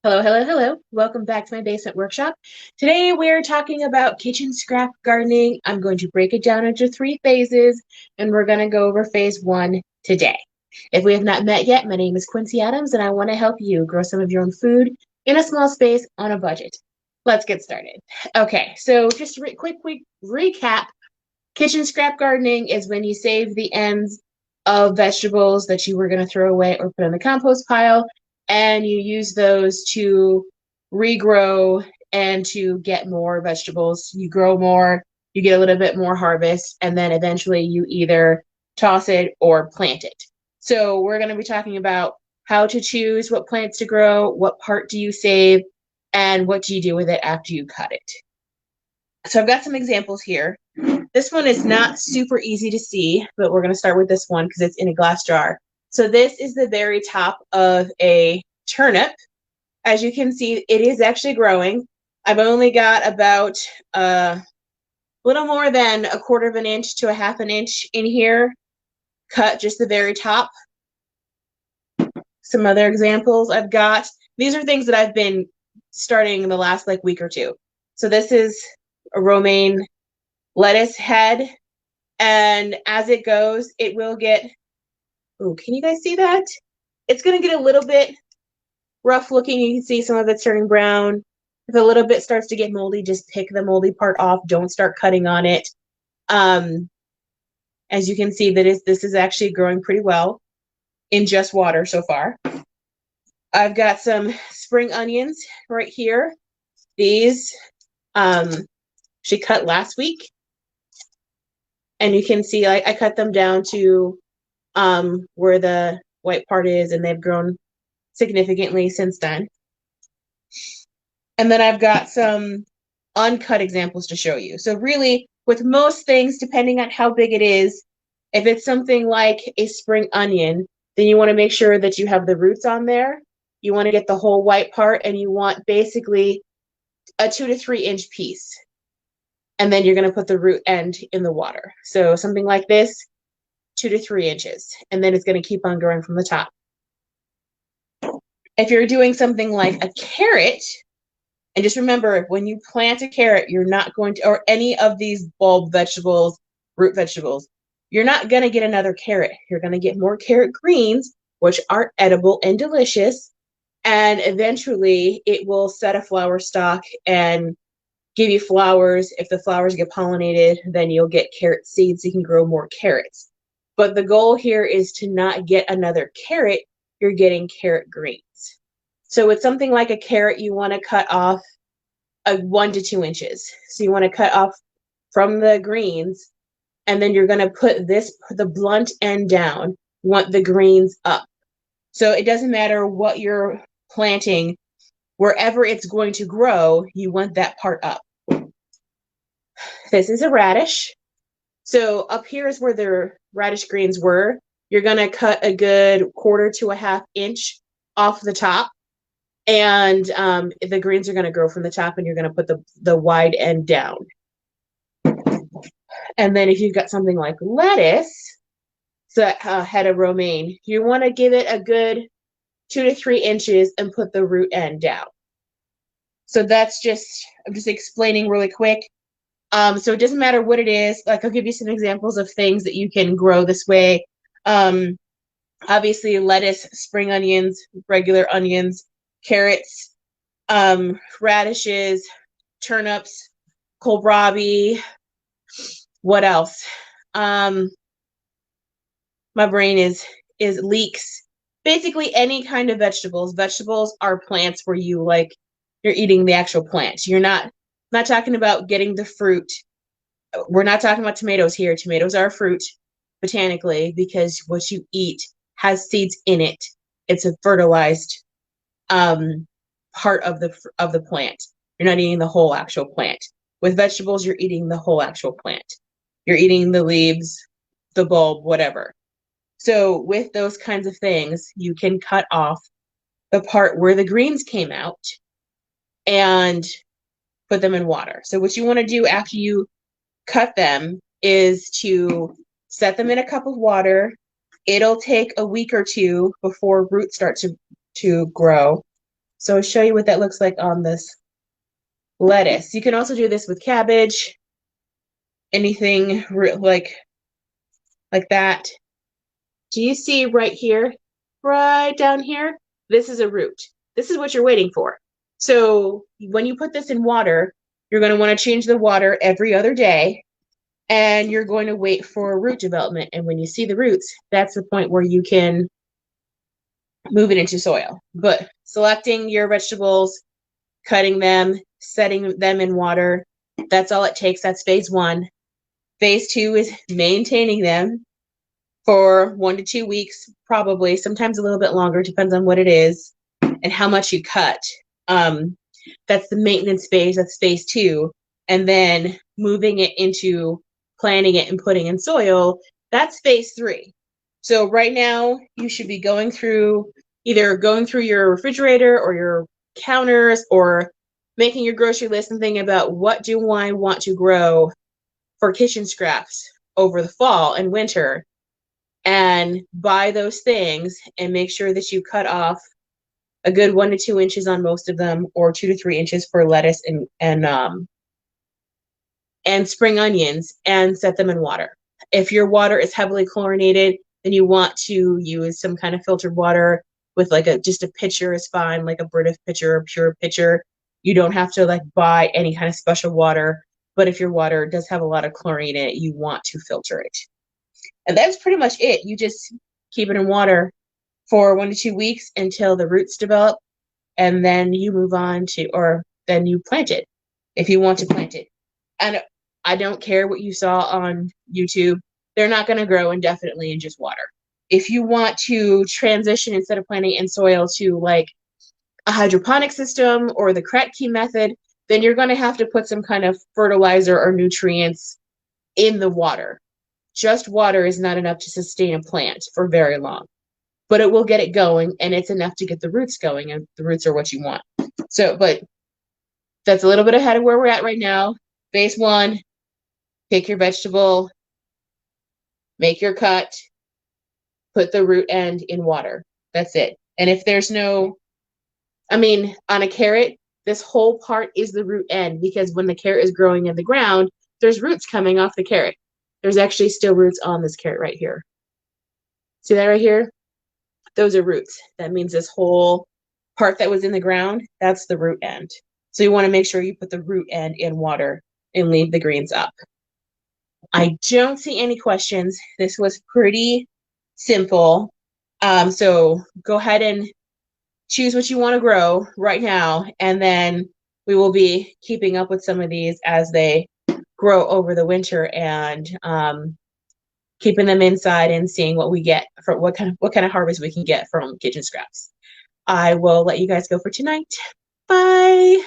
Hello, hello, hello. Welcome back to my basement workshop. Today we're talking about kitchen scrap gardening. I'm going to break it down into three phases, and we're going to go over phase one today. If we have not met yet, my name is Quincy Adams, and I want to help you grow some of your own food in a small space on a budget. Let's get started. Okay, so just quick recap. Kitchen scrap gardening is when you save the ends of vegetables that you were going to throw away or put in the compost pile, and you use those to regrow and to get more vegetables. You grow more, you get a little bit more harvest, and then eventually you either toss it or plant it. So we're going to be talking about how to choose what plants to grow, what part do you save, and what do you do with it after you cut it. So I've got some examples here. This one is not super easy to see, but we're going to start with this one because it's in a glass jar. So this is the very top of a turnip. As you can see, it is actually growing. I've only got about a little more than a quarter of an inch to a half an inch in here. Cut just the very top. Some other examples I've got. These are things that I've been starting in the last week or two. So this is a romaine lettuce head, and as it goes, it will get, oh, can you guys see that? It's going to get a little bit rough looking. You can see some of it's turning brown. If a little bit starts to get moldy, just pick the moldy part off. Don't start cutting on it. As you can see, this is actually growing pretty well in just water so far. I've got some spring onions right here. These she cut last week. And you can see I cut them down to where the white part is, and they've grown significantly since then. And then I've got some uncut examples to show you. So really, with most things, depending on how big it is, if it's something like a spring onion, then you want to make sure that you have the roots on there. You want to get the whole white part, and you want basically a 2 to 3 inch piece. And then you're going to put the root end in the water. So something like this, 2 to 3 inches, and then it's going to keep on growing from the top. If you're doing something like a carrot, and just remember, when you plant a carrot, you're not going to, or any of these bulb vegetables, root vegetables, you're not going to get another carrot. You're going to get more carrot greens, which are edible and delicious. And eventually it will set a flower stalk and give you flowers. If the flowers get pollinated, then you'll get carrot seeds. So you can grow more carrots. But the goal here is to not get another carrot. You're getting carrot greens. So with something like a carrot, you want to cut off 1 to 2 inches. So you want to cut off from the greens, and then you're going to put the blunt end down. You want the greens up. So it doesn't matter what you're planting, wherever it's going to grow, you want that part up. This is a radish. So up here is where the radish greens were. You're going to cut a good quarter to a half inch off the top. And the greens are going to grow from the top, and you're going to put the wide end down. And then if you've got something like lettuce, so head of romaine, you want to give it a good 2 to 3 inches and put the root end down. So I'm just explaining really quick. So it doesn't matter what it is. Like, I'll give you some examples of things that you can grow this way. Obviously, lettuce, spring onions, regular onions, carrots, radishes, turnips, kohlrabi. What else? My brain is leeks. Basically, any kind of vegetables. Vegetables are plants where you're eating the actual plant. You're not talking about getting the fruit. We're not talking about tomatoes here. Tomatoes are a fruit botanically because what you eat has seeds in it. It's a fertilized part of the plant. You're not eating the whole actual plant. With vegetables, you're eating the whole actual plant. You're eating the leaves, the bulb, whatever. So with those kinds of things, you can cut off the part where the greens came out and put them in water. So what you want to do after you cut them is to set them in a cup of water. It'll take a week or two before roots start to grow. So I'll show you what that looks like on this lettuce. You can also do this with cabbage, anything like that. Do you see right here, right down here? This is a root. This is what you're waiting for. So when you put this in water, you're going to want to change the water every other day, and you're going to wait for root development. And when you see the roots, that's the point where you can move it into soil. But selecting your vegetables, cutting them, setting them in water, that's all it takes. That's phase one. Phase two is maintaining them for 1 to 2 weeks, probably, sometimes a little bit longer, depends on what it is and how much you cut. That's the maintenance phase, that's phase two. And then moving it into planting it and putting in soil, that's phase three. So right now, you should be either going through your refrigerator or your counters, or making your grocery list and thinking about, what do I want to grow for kitchen scraps over the fall and winter, and buy those things and make sure that you cut off a good 1 to 2 inches on most of them, or 2 to 3 inches for lettuce and spring onions, and set them in water. If your water is heavily chlorinated, then you want to use some kind of filtered water with just a pitcher is fine, like a Brita pitcher or pure pitcher. You don't have to buy any kind of special water, but if your water does have a lot of chlorine in it, you want to filter it. And that's pretty much it. You just keep it in water for 1 to 2 weeks until the roots develop, and then you move on or then you plant it if you want to plant it. And I don't care what you saw on YouTube. They're not going to grow indefinitely in just water. If you want to transition, instead of planting in soil, to a hydroponic system or the Kratky method, then you're going to have to put some kind of fertilizer or nutrients in the water. Just water is not enough to sustain a plant for very long, but it will get it going, and it's enough to get the roots going, and the roots are what you want. But that's a little bit ahead of where we're at right now. Phase one, pick your vegetable, make your cut, put the root end in water. That's it. And if there's on a carrot, this whole part is the root end, because when the carrot is growing in the ground, there's roots coming off the carrot. There's actually still roots on this carrot right here. See that right here? Those are roots. That means this whole part that was in the ground, that's the root end. So you want to make sure you put the root end in water and leave the greens up. I don't see any questions. This was pretty simple. So go ahead and choose what you want to grow right now, and then we will be keeping up with some of these as they grow over the winter, and keeping them inside and seeing what we get for what kind of harvest we can get from kitchen scraps. I will let you guys go for tonight. Bye.